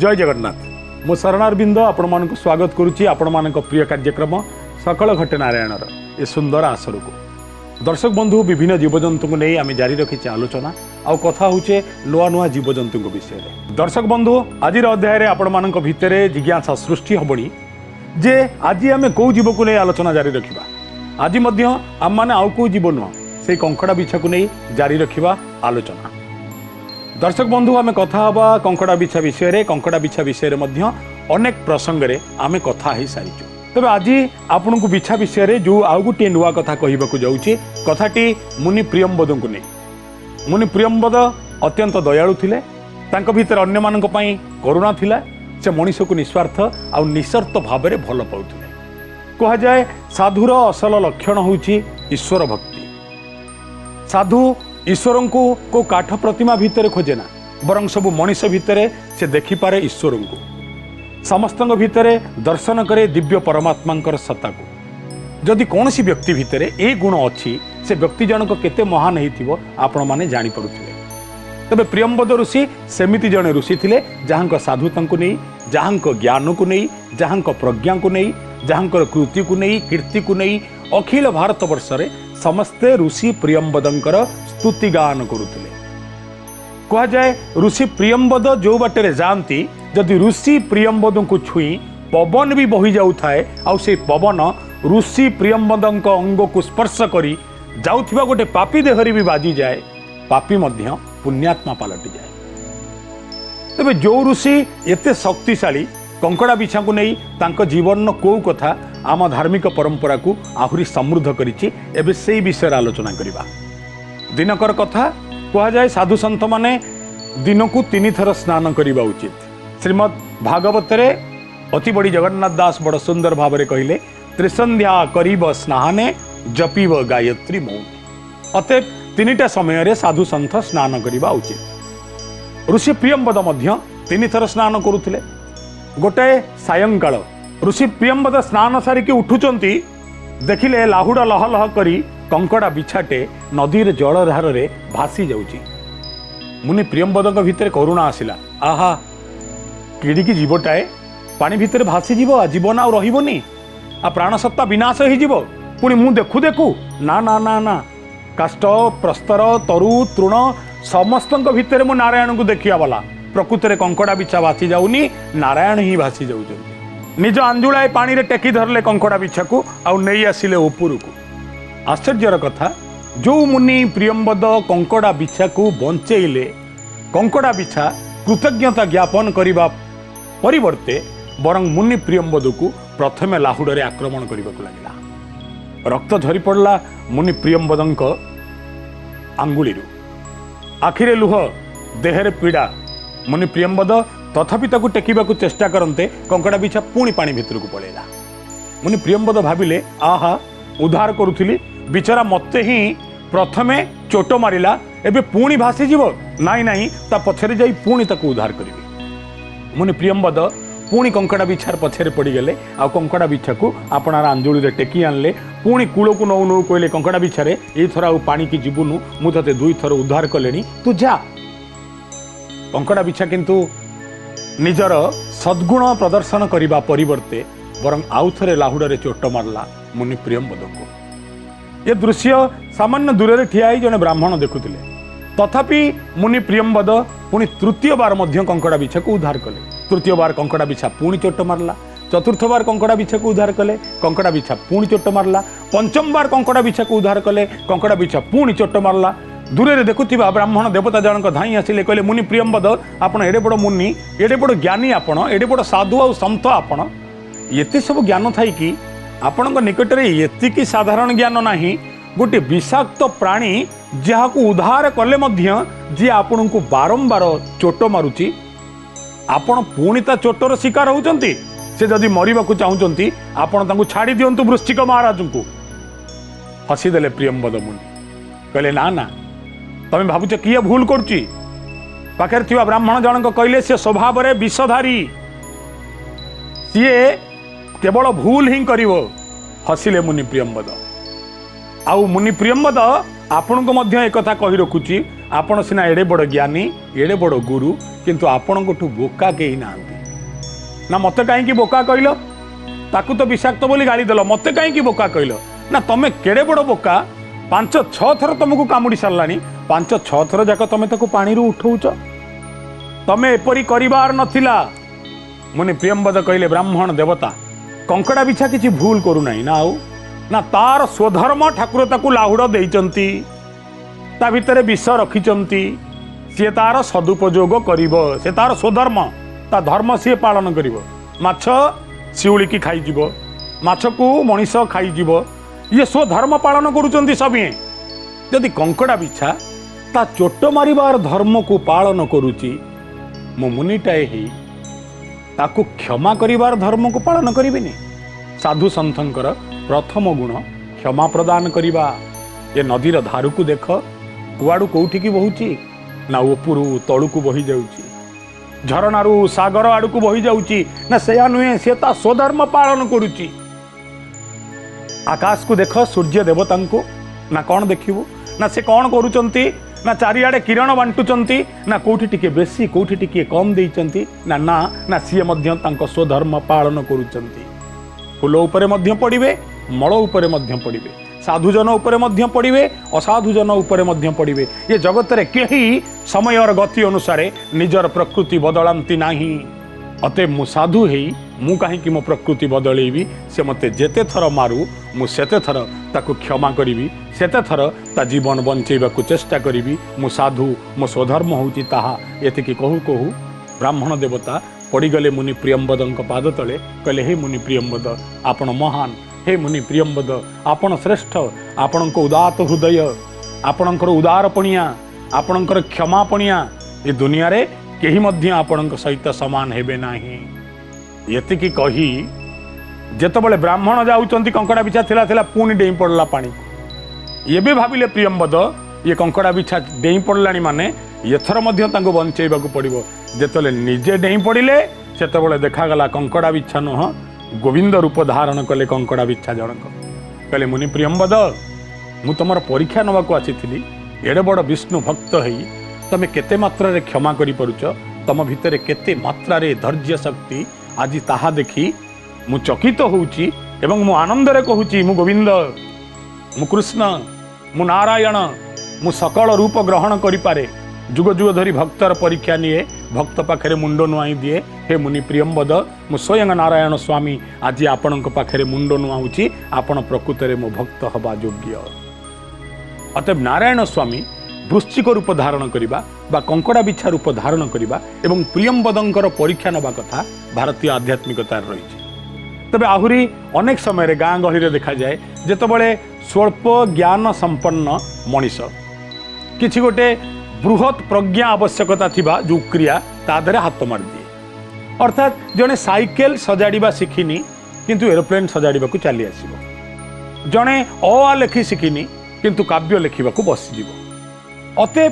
जय जगन्नाथ मु शरणारविंद आपण मान स्वागत करुच्ची आपण मान प्रिय कार्यक्रम सकल घटे नारायणर ए सुंदर आसर को दर्शक बंधु विभिन्न जीवजंतु को नहीं आम जारी रखी आलोचना आउ कथा होचे नुआ नुआ जीवजंतु विषय में। दर्शक बंधु आज अध्याय आपण मान भितर जिज्ञासा सृष्टि हबनी जे आज आम कौ जीव को नहीं आलोचना जारी रखा। आज आम मैंने आउ कौ जीव नुह से कंकड़ा बिछा को नहीं जारी रखा आलोचना। दर्शक बंधु आम कथा हवा कंकड़ा बिछा विषय कंकड़ा बिछा विषय अनेक प्रसंग रे आम कथा ही सारीचु। तेज आज आपण को बिछा विषय जो आउ गोटे नुआ कथा कहवाक जाऊँगी। कथाटी मुनि प्रियंबद को नहीं। मुनि प्रियंबद अत्यंत दयालु थिले, तांको भीतर अन्य मानक पई करुणा थिला। से मनीष को निस्वार्थ आ निशर्त भाव में भल पाउथिले। कह जाए साधुर असल लक्षण होउची ईश्वर भक्ति। साधु ईश्वर को काठ प्रतिमा भितर खोजेना बरं सब मनीष भितर से देखिपारे ईश्वर को। समस्त भितर दर्शन करे दिव्य परमात्मा सत्ता को। जदि कौन सी व्यक्ति भितर ए गुण अच्छी से व्यक्ति जनक केते महान होइथिबो आपण माने जानि परुथिले। तबे प्रियंबद ऋषि सेमिति जने ऋषि थिले जहांक साधुता को नहीं, जहांक ज्ञान को नहीं, जहांक प्रज्ञा को नहीं, जहांकर कृति को नहीं, कीर्ति को नहीं, अखिल भारत वर्ष रे समस्ते ऋषि प्रियंबदंकर स्तुति गान करुथिले। कह जाए ऋषि प्रियंबद जो बाटे जाती जदि ऋषि प्रियंबद को छुई पवन भी बही जाऊ थाए आउ से पवन ऋषि प्रियंबद अंग को स्पर्श करी जाउथिबा गोटे पापी देहरी भी बाजी जाए, पापी मध्य पुण्यात्मा पलटि जाए। तबे जो ऋषि एते शक्तिशाली कंकड़ा बिछा को नहीं तांको जीवन को कथा आम धार्मिक परंपरा को आहुरी समृद्ध करिछि। एबे सेही विषय आलोचना करिबा। दिनकर कथा कह जाए साधु संत माने दिन को 3 थर स्नान करवा उचित। श्रीमद् भागवत रे अति बड़ी जगन्नाथ दास बड़ सुंदर भाव में कहले त्रिसंध्या करीब स्नाने जपीव गायत्री मौन। अतएव 3टा समय रे साधु संत स्नान करवा उचित। ऋषि प्रियंबद मध्य 3 थर स्नान करुथिले। गोटाए सायंकाल ऋषि प्रियंबद स्नान सारिकी उठुचंती देखिले लाहुड़ लह लह करी कंकड़ा बिछाटे नदी जलधार रे भासी जाउची। मुनि प्रियंबद भितर करुणा आसिला। आहा किड़िकी जीवटाए पानी भितर भासी जीव जीवन आ रहिबोनी आ प्राणसत्ता विनाश हो जीव। पुणी मु देखु देखु ना ना ना ना काष्ट प्रस्तर तरु तृण समस्त भितर मु नारायण को देखिया वाला। प्रकृत रे कंकड़ा बिछा भासी जाउनी, नारायण ही भासी जाउछन। निज आंजुलाए पानी रे टेकी धरले कंकड़ा बिछा को आउ नहीं आसिले ऊपर को। आश्चर्यर कथा जो मुनि प्रियंबद कंकड़ा बिछा को बंचेले कंकड़ा बिछा कृतज्ञता ज्ञापन करने परिवर्ते बरं मुनि प्रियंबद को प्रथमे लाहुड़ आक्रमण करने लगे। रक्त झरी पड़ला मुनि प्रियंबद आंगुली आखिरे लुह देहरे पीड़ा। मुनि प्रियंबद तथापि ताकू टेकिबा चेष्टा करते कंकड़ा बिछा पुणी पानी भितर को पड़ेगा। मुनि प्रियंबद भाविले आहा उद्धार करुथिली बिचारा मते ही प्रथमे चोट मारिला एबे पुणी भासी जीव नाई नाई ता पछरे जाई पुणी ताकू उद्धार करिवे। मुनि प्रियंबद पुणी कंकड़ा बिछार पछरे पड़ी गले आ कंकड़ा बिछा को आपणार आंजुली रे टेकी आनले। पुणी कूल को नौ नौ कहले कंकड़ा बिछारे ए थर आ पानी की जीवनु मु तते 2 थर उद्धार कलेनी तू जा। कंकड़ा बिछा किंतु निजर सद्गुण प्रदर्शन करने परिवर्ते बरं आउ थे लाहुड़ रे चोट मारला मुनि प्रियंबद को। ये दृश्य सामान्य दूर से ठिया जड़े ब्राह्मण देखुले। तथापि मुनि प्रियंबद पुणी तृतीय बार कंकड़ा बिछा को उद्धार कले। तृतीय बार कंकड़ा बिछा पुणी चोट मारला। चतुर्थ बार कंकड़ा बिछा को उद्धार कले, कंकड़ा बिछा पुणी चोट मारला। पंचम बार कंकड़ा बिछा को उद्धार कले, कंकड़ा बिछा पुणी चोट मारला। दूर से देखुवा ब्राह्मण देवता जनक धाई आसिले कहले मुनि प्रियंबद आपण एडे बड़ मुनि एडे बड़ ज्ञानी आपण एडे बड़ साधु आ संत आपण एते सब ज्ञान थाई कि आपण निकटरे एतिकी साधारण ज्ञान नाही। गोटे विषाक्त प्राणी जहाँ को उद्धार कले मध्य जी आपण को बारंबार चोट मारुची आपण पुणी ता चोटर शिकार होउचंती। से जदि मरिबाकू चाहुचंती आपण तांकू छाड़ी दियंतु वृश्चिक महाराज को। हसीदेले प्रियंबद मुनि कहले ना ना तमे भावुच किए भूल करुची। पाखे थिबा ब्राह्मण जनक कहले से स्वभाव रे विषधारी सीए केवल भूल ही करिवो। हसिले मुनि प्रियंबद। आउ मुनि प्रियंबद आपण को मध्य एक कथा कहि रखुची आपण सिना एडे बड़ ज्ञानी एडे बड़ गुरु किंतु आपण को बोका केही नांती। ना मते कहीं बोका कहल ताकू तो विषाक्त बोली गाली देल मते कहीं बोका कहल ना तमें केड़े बड़ बोका 5-6 थर तुमको कामुड़ी सारा 5-6 थर जाक तुम ताको पानी उठौच तमें एपरी करिवार नथिला। मुनि प्रियंवद कहले ब्राह्मण देवता कंकड़ा बिछा किसी भूल करूना ना आउ ना तार स्वधर्म ठाकुर ताकू लाहुड़ देइचंती ता भितर विष रखिचंती सी तार सदुपयोग करिवो से तार स्वधर्म ता धर्म सी पालन करिवो माछ शिउली की खाई जीवो माछ को मनीष खाई जीवो ये स्वधर्म पालन करूचंती सभी जदि कंकड़ा बिछा ता चोट मारिबार धर्म को पालन करूची मो मुनिटाए ही ताकू क्षमा करिबार धर्म को पालन करिबिनी। साधु संतंकर प्रथम गुण क्षमा प्रदान करिबा। ये नदीर धारू को देख कुआड़ू कोठी की बहुची ना उपरू तलू को बही जाउची झरणारू सागर आड़ू को बही जाउची ना सेया नुहे से ता स्वधर्म पालन करूची। आकाश को देख सूर्य देवता को ना कौन देखिबू ना से कौन करूचंती ना चारिआडे किरण बांटुचंती ना कोठी टिके बेसी कोठी टिके कम देइचंती ना ना ना सीए मध्य तांको स्वधर्म पालन करूचंती। फूल उपरे मध्य पड़िबे मल उपरे मध्य पड़िबे साधुजन उपरे मध्य पड़िबे असाधुजन उपरे मध्य पड़िबे। ये जगत रे केही समय और गति अनुसार निजर प्रकृति बदलांती नाही। अते मु साधु हेई मु कहीं मो प्रकृति बदलेबी से मते जेते थर मारू मु सेते थर ताकू क्षमा करिबी सेते थर ता जीवन बंचेबाकू चेष्टा करिबी। मु साधु मो स्वधर्म होउची ताहा एतिकी कहू कहू ब्राह्मण देवता पड़ीगले मुनि प्रियंवदंक पाद तले कहले हे मुनि प्रियंवद आपण महान हे मुनि प्रियंवद आपण श्रेष्ठ आपणक उदात हृदय आपणकर उदारपणिया आपणकर क्षमापणिया ए दुनिया रे केही मध्य आपणक सहित समान हेबे नाही। एतिकी कही जेतबले ब्राह्मण जाउचंती कंकड़ा बिछा थिला थिला पुणी डेई पड़ला पानी ये भी भाविले प्रियंवद ये कंकड़ा बिछा डेई पड़लानी माने एथर मध्य तांको बंचेबाकू पड़िबो। जेतले निजे डेई पड़िले सेतबले देखागला कंकड़ा बिछा नुह गोविंद रूप धारण कले कंकड़ा बिछा जनक कहले मुनि प्रियंवद मु तुमर परीक्षा नवाक आसीथिली एडे बड़ विष्णु भक्त हई तमे केते मात्रा रे क्षमा करि परुच तम भितरे केते मात्रा रे धैर्य शक्ति आज ताहा देखी मु चकित होउची एवं मु आनंद रे कहूची मु गोविंद मु कृष्ण मु नारायण मु सकल रूप ग्रहण करि पारे जुग जुग धरी भक्तर परीक्षा निये भक्त पाखरे मुंड नुआई दिए। हे मुनि प्रियंवद मु स्वयं नारायण स्वामी आज आपणक पाखरे मुंड नुआउची आपण प्रकृतरे मो भक्त हबा योग्य। अतएव नारायण स्वामी वृश्चिक रूप धारण करिबा बा कंकड़ा बिछा रूप धारण करिबा एवं प्रियंवदंकर परीक्षा नबा कथा भारतीय आध्यात्मिकतार रही। तबे आहुरी अनेक समय गाँ गहली देखा जाए जेतबले स्वल्प ज्ञान संपन्न मनीष किछि गोटे बृहत प्रज्ञा आवश्यकता थिबा जो क्रिया तादरे हाथ मार दिए अर्थात जड़े साइकेल सजाड़ा शिखिनी किंतु एरोप्लेन सजाड़ा को चली आसो जड़े अ लेखि शिखिनी किंतु काव्य लिखा बसीज अतएव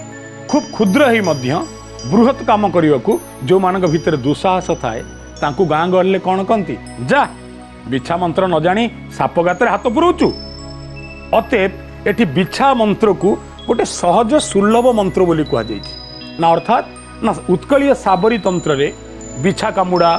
खूब क्षुद्र ही मध्य बृहत काम करने को जो मान भितर दुस्साहस थाए तांकू गाँ गहले कौन कहती जा बिछा मंत्र न जानी साप गाତରେ हाथ पुराउचु। अतएव एटी बिछा मंत्र को गोटे सहज सुलभ मंत्र बोली कह ना अर्थात ना उत्कलीय साबरी तंत्र रे बिछा कामुड़ा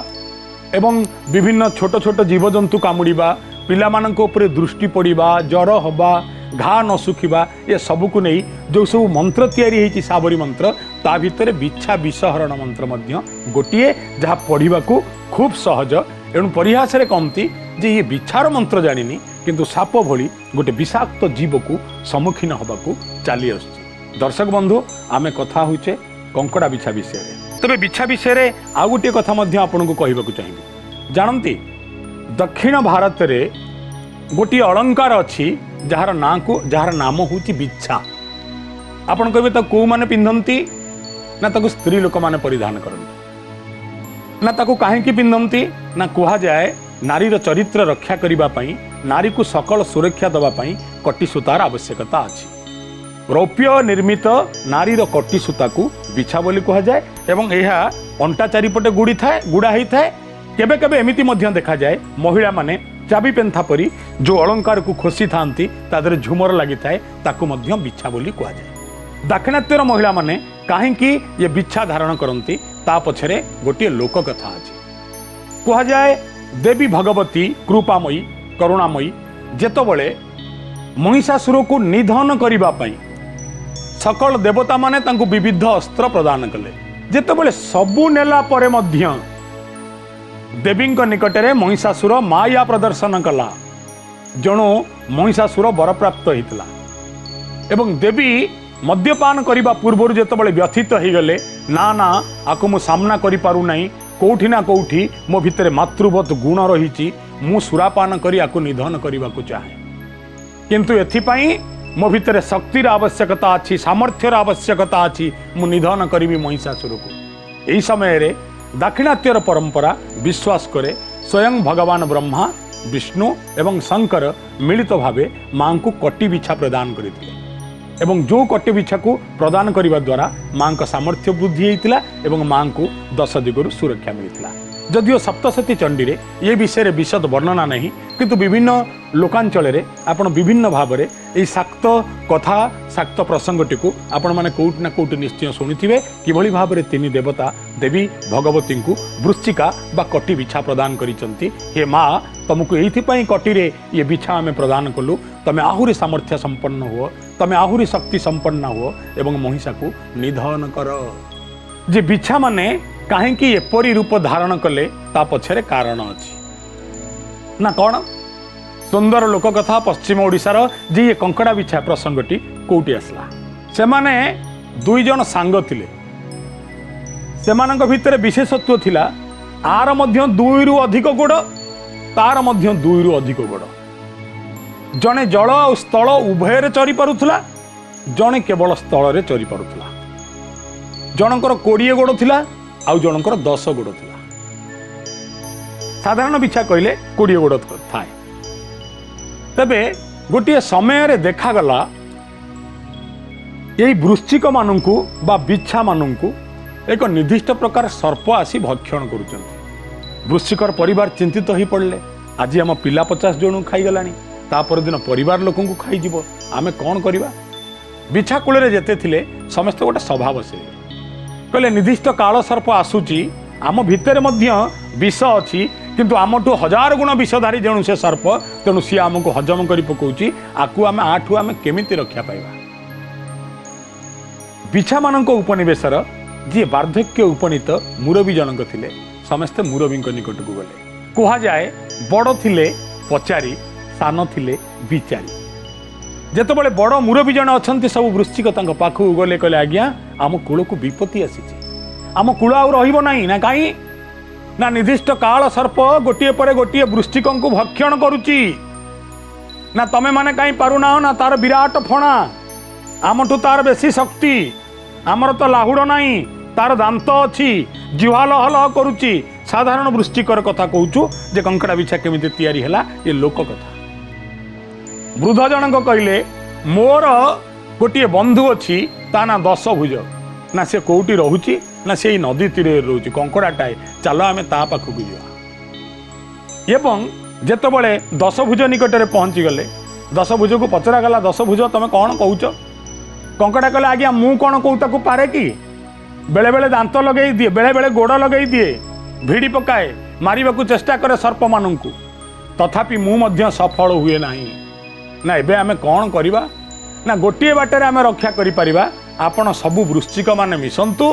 एवं विभिन्न छोट छोट जीवजंतु कामुड़ा पिला मानक उपरे दृष्टि पड़ा जर हवा घा न सुखा ये सबू को नहीं जो सब मंत्र तैयारी साबरी मंत्र ता भितर बिछा विषहरण मंत्र मध्य गोटे जहाँ पढ़ा खूब सहज एणु परिहास कहती जे ये बिछार मंत्र जानी किंतु साप भली गोटे विषाक्त जीव को सम्मुखीन होबाकू चली आस। दर्शक बंधु आमे कथा होचे कंकड़ा बिछा विषय रे तबे बिछा विषय रे आ गोटे कथा आपन को कहबाकू चाहिए जानती दक्षिण भारत रे गोटे अलंकार अच्छी जार नाम होची बिछा। आपन कहबे तो को माने पिंधंती ना ताको स्त्री लोक माने परिधान करंती ना ताको काहेकि पिंधंती ना कहा जाए नारीर चरित्र रक्षा करिबा पई नारी को सकल सुरक्षा दबा पई कटी सूतार आवश्यकता अछि। रौप्य निर्मित नारीर कटी सूता को बिछा बोली कहा जाए एवं यह अंटा चारिपटे गुड़ा ही थाए। केबे केबे एमिति मध्य देखा जाए महिला माने चाबी पेंथा परी जो अलंकार को खोसी थांती तादरे झुमर लगी थाए ताकू मध्य बिछा बोली कहा जाए। दाक्षिणात्यर महिला माने काहेकि ये बिछा धारण करती ता पछरे गोटे लोक कथा अछि। कह जाए देवी भगवती कृपामयी करुणामयी जेतबले महिषासुर को निधन करने सकल देवता माने तांको विविध अस्त्र प्रदान कले जेतबले सबू नेला परे मध्य देवी निकटरे महिषासुर माया प्रदर्शन कला जणु महिषासुर बरप्राप्त होता एवं देवी मद्यपान करने पूर्व जितेबाला व्यथित हो गले ना ना आपको मु सामना करि पारु नहीं कौटी ना कौटी मो भितर मातृवत गुण रही मु सुरापान करी आकु निधन करने को चाहे किंतु एथिपाई मो भितर शक्तिर आवश्यकता अच्छी सामर्थ्यर आवश्यकता अच्छी मु निधन करी महिषासुर को यही समय रे दाक्षिणात्यर परंपरा विश्वास करे स्वयं भगवान ब्रह्मा विष्णु एवं शंकर मिलित भावे मां को कटी बिछा प्रदान करते एवं जो कटे बिछा को प्रदान करने द्वारा मां का सामर्थ्य वृद्धि होता एवं मां को 10 दिगरु सुरक्षा मिलता जदिओ सप्तशती चंडी रे ये विषय विशद वर्णना नहीं किंतु विभिन्न लोकांचल रे आपण विभिन्न भाव में यही शाक्त कथा शाक्त प्रसंगटी को आपण मैंने कौट ना कौट निश्चय शुणुवे किभली भाव में तीन देवता देवी भगवती को वृश्चिका बा कटी बिछा प्रदान करिसंती हे माँ तुमको ये कटी रे ये बिछा आम प्रदान कलु तमे आहुरी सामर्थ्य संपन्न हो तमे आहुरी शक्ति संपन्न हो एवं महिषा को निधन कर जे बिछा माने कहीं एपरी रूप धारण कले ता पछरे कारण अच्छी ना कौन सुंदर लोक कथा पश्चिम ओडिशार जे ये कंकड़ा बिछा प्रसंगटी कोटी आसला से माने 2 जन सांग थिले सेमानक भितर विशेषत्व थिला आर मध्य 2 रु अधिक गोड़ तार मध्य 2 रु अधिक गोड़ जड़े जल और स्थल उभय चरी पारुथला जड़े केवल स्थल रे चरी पारुथला जनकर 20 गोड़ थिला आउ जनकर 10 गोड़ थिला साधारण बिछा कहले 20 गोड़ थाए तबे गोटे समय रे देखागला यही वृश्चिक मानू बा बिछा मानू एक निर्दिष्ट प्रकार सर्प आसी भक्षण करुचंती वृश्चिकर परिवार चिंतित हो पड़े आज आम पिला 50 जन खाईगला तापर दिन परिवार लोक खाई आमे कौन करवा बिछा कूल जेते थिले समस्त गोटे सभा बसे कहले निर्दिष्ट काल सर्प आसूची आम भितर मध्य विष अच्छी किंतु आमठू 1000 गुण विषधारी जेणु से सर्प तेणु सी आमको हजम कर पकाउची आकु आमे आठू आमे केमिति रक्षा पाइबा बिछा मानक उपनिवेशर जी वार्धक्य उपनीत मुरबी जनक थिले समस्ते मुरबी निकट को गले कह जाए बड़ थिले पचारी सान थिले विचारी जेतबले बड़ मुरबी जन अच्छा सब वृश्चिक पाखु गले कहले आज्ञा आम कूल को विपत्ति आसी आम कूल आउ रहिबो नाही ना कहीं ना निर्दिष्ट काल सर्प गोटे पर गोटे वृश्चिक को भक्षण करुची ना तमे माने कहीं पारुना ना तार विराट फणा आमठू तार बेसी शक्ति आमर तो लाहुड़ नाही तार दांत अच्छी जिहा लह लह करुची साधारण वृश्चिकर कथा कहूचु जे कंकड़ा बिछा केमिति तैयारी हला ये लोक कथा वृद्ध जनक कहले मोर गोटे बंधु अच्छी ता ना 10 भुज ना से कौटी रोची ना से नदी तीर रोचे कंकड़ाटाए चल आम ता पाखक जा एवं जेतबले 10 भुज निकट में पहुँची गले 10 भुज को पचरा गला 10 भुज तुम कौन कौच कंकड़ा कहले आज्ञा मु कौन कौ पारे कि बेले बेले दांत लगे दिए बेले बेले गोड़ लगे दिए भिड़ी पकाए मारिबा को चेष्टा करे सर्प मानू तथापि मु मध्य सफल हुए नहीं ना एबे आमे कौन करिबा ना गोटे बाटे आमे रक्षा करि परिबा आपण सबु वृश्चिक माने मिसंतु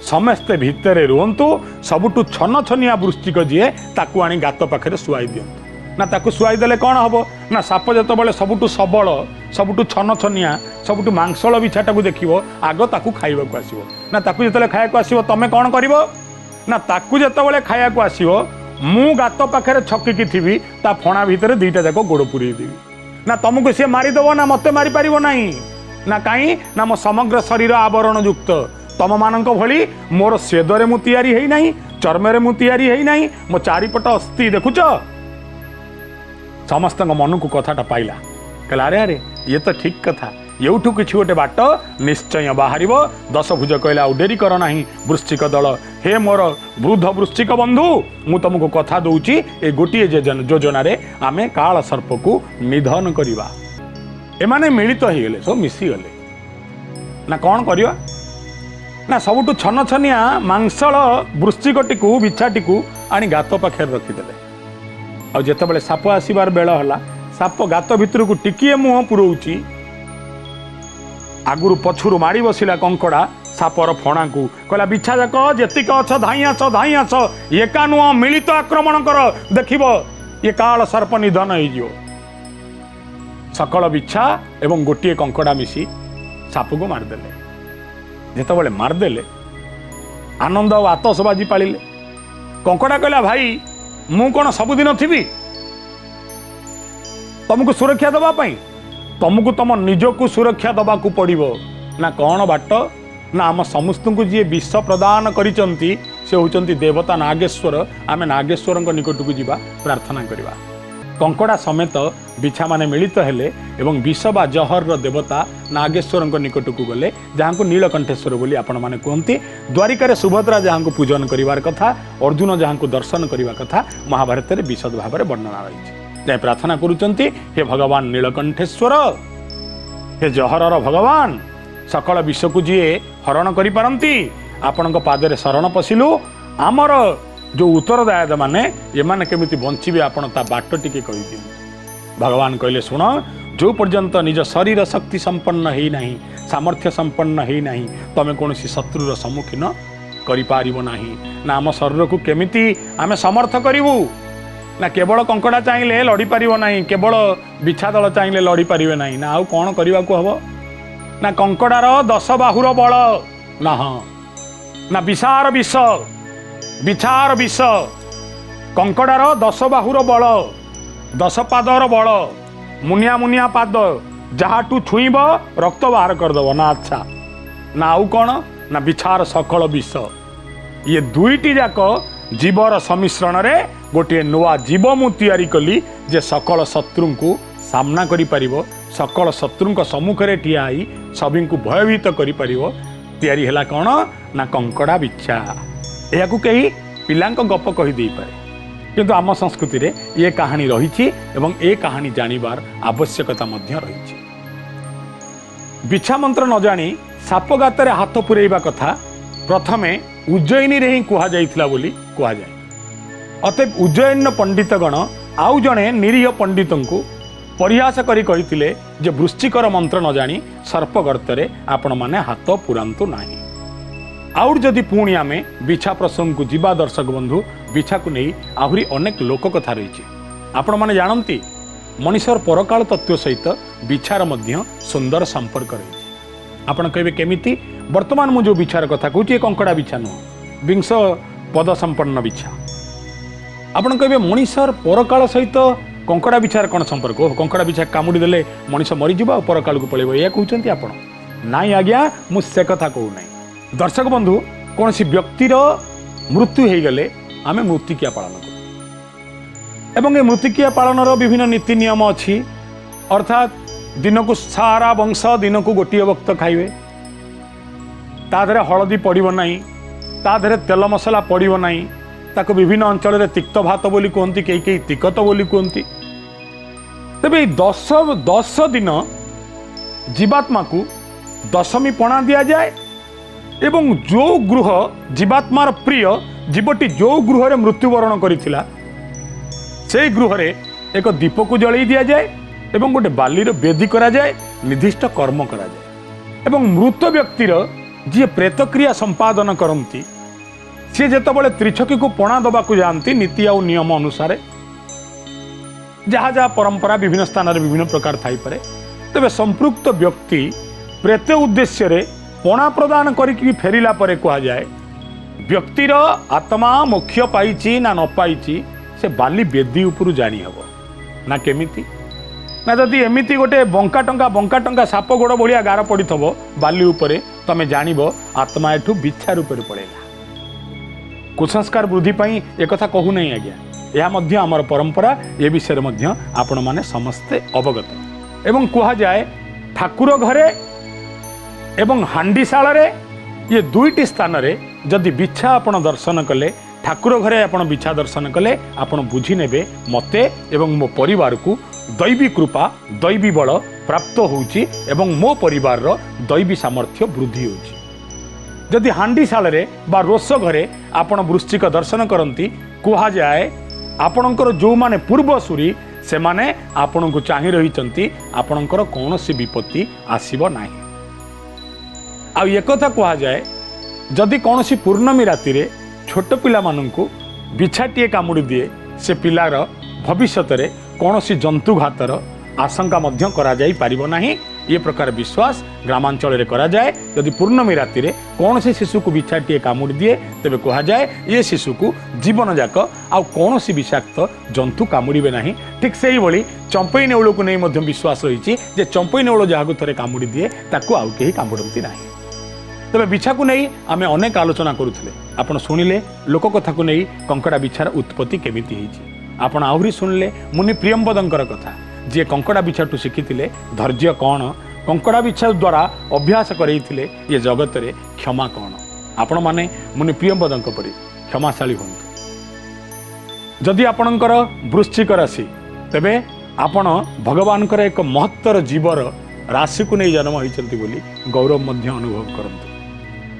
समस्ते भितरे रुहंतु सबुठु छन छनिया वृश्चिक जीए ताकू आनी गात पाखरे सुआई दियंतु ना ताकू सुआई देले कौन हबो ना साप जतबले सबुठु सबल सबुठु छन छनिया सबुठु मांसल बिछाटा को देखिबो आगो ताकू खाइबा को आसीबो ना ताकू जतले खाया को आसीबो तमे कौन करिवो ना ताकू जतबले खाया को आसीबो मु गात पाखरे छक्की थिबी ता फणा भितरे दुईटा जाक गोड़ पुरी देबी ना तुमको सी मारिदेव ना मत मारी पार नहीं ना कहीं ना मो समग्र शरीर आवरण युक्त तम मान भली मोर स्वेदरे मु तैयारी है नहीं चर्मरे मु तैयारी है नहीं मो चारिपट अस्थि देखुच समस्त मन को कथाटा पाइला कहला अरे अरे ये तो ठीक कथा एठू कि गोटे बाट निश्चय बाहर 10 भुज कहला आ डेरी कर ना वृश्चिक दल हे मोर वृद्ध वृश्चिक बंधु मु तुमको कथा दूची ए गोटे योजना रे आमे काल सर्प को निधन करवा एमाने मिलित हो गले सब मिसी गले ना कौन करवा ना सबुठु छन छनिया मांसल वृश्चिकटी बिछाटी आनी गात पाखे रखिदे आ जितेबाला साप आसबार बेल है साप गात भितर को टिकिए मुह पुरोची आगुरु पछुरु माड़ी बसिला कंकड़ा सापर फणा को कहला बिछा जाक जेतिक अछ धाई आस एका नुह मिलित आक्रमण कर देखिब ये काल सर्प निधन हो सकल बिछा एवं गोटे कंकड़ा मिसी साप को मारिदेले जितेबाला मारिदेले आनंद और आतसबाजी पाले कंकड़ा कहला भाई मु कौन सबुदिन थी तुमको सुरक्षा दवाई तुमको तुम निजक सुरक्षा दबा को पड़ो ना कौन बाट ना आम समस्त को जी विष प्रदान करिचंती से होचंती देवता नागेश्वर आमे नागेश्वर निकट को जीवा प्रार्थना करवा कंकड़ा समेत बिछा माने मिलित हेले एवं विष बा जहर देवता नागेश्वर निकट को गले जहाँ को नीलकंठेश्वर बोली आपण माने कहते द्वारिकार सुभद्रा जहाँ को पूजन करिवार कथा अर्जुन जहाँ को दर्शन करने कथा महाभारत में विशद भाव में वर्णना रही जहाँ प्रार्थना करुचंती हे भगवान नीलकंठेश्वर हे जहरर भगवान सकल विष को जी हरण करि पारंती आपण पादरे शरण पशिलु आमर जो उत्तरदायक माने ये माने केमिति बंचिबे आपण ता बाट टिके कहि दियंतु भगवान कहले सुन जो पर्यंत निज शरीर शक्ति संपन्न है नहीं सामर्थ्य संपन्न है नहीं तमे कोनोसी शत्रुर सम्मुखीन करि पारिबो नाही ना आम शरीर को केमिति आमे समर्थ करिवु ना केवल कंकड़ा चाहिए लड़ी पारिबो नाही केवल बिछा दल चाहिए लड़ी पारिबे नाही ना आउ कोन करिबा को हबो ना कंकड़ार 10 बाहुर बल ना ना विषार विष बिछार विष कंकड़ार 10 बाहुर बल 10 पादर बल मुनिया मुनिया पाद जहाँ तू छुईब रक्त बाहर करदेव ना अच्छा ना आउ कौन ना बिछार सकल विष ये दुईटी जाक जीवर सम्मिश्रण रे गोटे नुआ जीव मु तैयारी कली जे सकल शत्रु को सामना करि परिबो सकल शत्रु सम्मुख रे ठिया आई सभी को भयभीत करि परिबो तैयारी हैला कौन ना कंकड़ा बिछा या कहीं पिलांक गप कही दे पारे किंतु आम संस्कृति रे ये कहानी रही एवं ये कहानी जानिबार आवश्यकता मध्य रही बिछा मंत्र न जानी साप गाତରେ हाथ पुरेबा कथा प्रथमे उज्जयिनी रे ही कुहा जाइथिला बोली कुहा जाए अतएव उज्जयिन पंडितगण आउ जणे निरीह पंडितों को परिहास करी कहिथिले जे वृश्चिकर मंत्र न जानी सर्प गर्तरे आपण माने हाथ पुरांतु नाही आउर जदि पुणी आमे बिछा प्रसंग को जीवा दर्शक बंधु बिछा को नहीं आहरी अनेक लोक कथा रही आपण माने जानती मनीषर परकाल तत्व सहित बिछार मध्य सुंदर संपर्क रही आपण कहबे केमिति वर्तमान मु जो बिछार कथा कहूँ कंकड़ा बिछा नुह विंश पद संपन्न बिछा आपण कहबे मनीषर परकाल सहित कंकड़ा बिछार कौन संपर्क कंकड़ा बिछा कामुड़ी देले मनीष मरीज परकाल को पलैब या कहते आपण नाई आज्ञा मु से कथा कहू ना दर्शक बंधु कौन सी व्यक्तिर मृत्यु हो गले आमे मृत्तिक्रिया पालन करूँ एवं ये मृत्तिक्रिया पालन विभिन्न नीति नियम अच्छी अर्थात दिन को सारा वंश दिन को गोटे वक्त खाइबे ताधरे हलदी पड़ो ना ताधरे तेल मसला पड़ो ना ताको विभिन्न अंचल तिक्त भात बोली कहती कई तिकत बोली कहती तेबे 10 दिन जीवात्मा को दशमी पणा दि जाए एवं जो गृह जीवात्मार प्रिय जीवटी जो गृह मृत्युवरण करिथिला से गृह रे एक दीप को जलई दि जाए एवं गोटे बालीर बेदी करा जाए निर्दिष्ट कर्म करा जाए एवं मृत व्यक्तिर जी प्रेतक्रिया संपादन करती सी जेतबले त्रिछकी को पणा दबा को जानती नीति आ नियम अनुसार जहाँ जहाँ परंपरा विभिन्न स्थान में विभिन्न प्रकार थाई पारे तेबे संपृक्त व्यक्ति प्रेत उद्देश्य रे पणा प्रदान करिक फेरिला परे कहा जाए व्यक्तिर आत्मा मोक्ष पाइछि ना न पाइछि से बाली बेदी उपरु जानी हबो ना केमिति ना जदि एमिति गोटे बंका टंका साप गोड़ भलिया गार पड़ी थबो बाली उपरे तमे जानिबो आत्मा एठु बिच्छा रूप में पड़ेगा कुसंस्कार वृद्धि पाई एक कथा कहू नहीं आज्ञा यह मध्य आमर परंपरा ये विषय मध्य आपण माने समस्ते अवगत एवं कहा जाए ठाकुर घरे एवं हांडीशाल रे ये दुईटी स्थान रे जदि बिछा आपण दर्शन कले ठाकुर घरे आपण बिछा दर्शन कले आपण बुझी नेबे मते एवं मो परिवार को दैवी कृपा दैवी बल प्राप्त होउची एवं मो परिवार रो दैवी सामर्थ्य वृद्धि होउची जदि हांडीशाल बा रोष घरे आपण वृश्चिक दर्शन करती कह जाए आपणकर जो माने पूर्वसूरी से माने आपण को चाहि रही आपणकर कौन सी विपत्ति आसीबो नाही। आ एक कथा कह जाए जदि कौन सी पूर्णमी राति रे छोट पिला माननकु बिछाटीए कामुड़ी दिए से पिलार भविष्यत रे कौन सी जंतुघातर आशंका मध्य करा जाई पारिबो नाही। ये प्रकार विश्वास ग्रामांचल रे करा जाए जदि पूर्णमी राति रे कौन से शिशु को बिछाटीए कामुड़ी दिए तेबे कहा जाए ये शिशु को जीवन जाक आ कौन सी विषाक्त जंतु कामुड़े ना। ठीक से ही भली चंपई नेउल को नहीं मध्य विश्वास रही जे चंपई नेउल जहाँ थे कामुड़ी दिए ताकू आउ केही कामुड़ती ना। तेरे बिछा को नहीं आम अनेक आलोचना करुले आपण शुणिले लोक कथा को नहीं कंकड़ा बिछार उत्पत्ति केमिति होईछि। आपण आहुरी शुणिले मुनि प्रियंबदंकर कथा जी कंकड़ा बिछाटू शिखिथिले धैर्य कौन कंकड़ा बिछा द्वारा अभ्यास करैथिले ये जगत रे क्षमा कौन। आपण माने मुनि प्रियंबदंक परि क्षमाशाली हुंतु। जदि आपणकर वृश्चिक राशि तेबे आपण भगवानकर एक महत्तर जीवर राशि को नहीं जन्म होइचंती बोली गौरव मध्य अनुभव करंतु।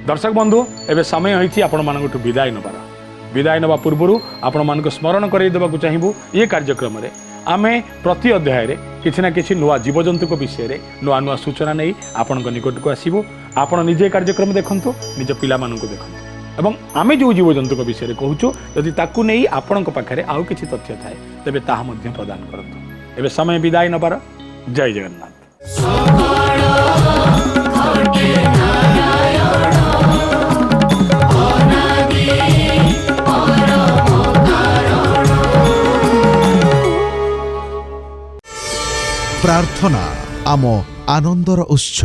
दर्शक बंधु एबे समय होइछि आपण मानकटू विदाय नवा पूर्व आपण मानक स्मरण करई देबाकू चाहिबू ये कार्यक्रम रे आमे प्रति अध्याय रे किछि ना किछि नुआ जीवजंतु को विषय रे नुआ नुआ सूचना नहीं आपण निकट को आसीबू। आपण निजे कार्यक्रम देखंतु निज पिला मानकू देखंतु एवं आमे जो जीवजंतु को विषय रे कहूछु यदि ताकू नहीं आपण पाखरे आउ किछि तथ्य थाए तेबे ताहा मध्य प्रदान करंतु। एबे समय विदाय नबार जय जगन्नाथ। प्रार्थना आम आनंदर उत्स।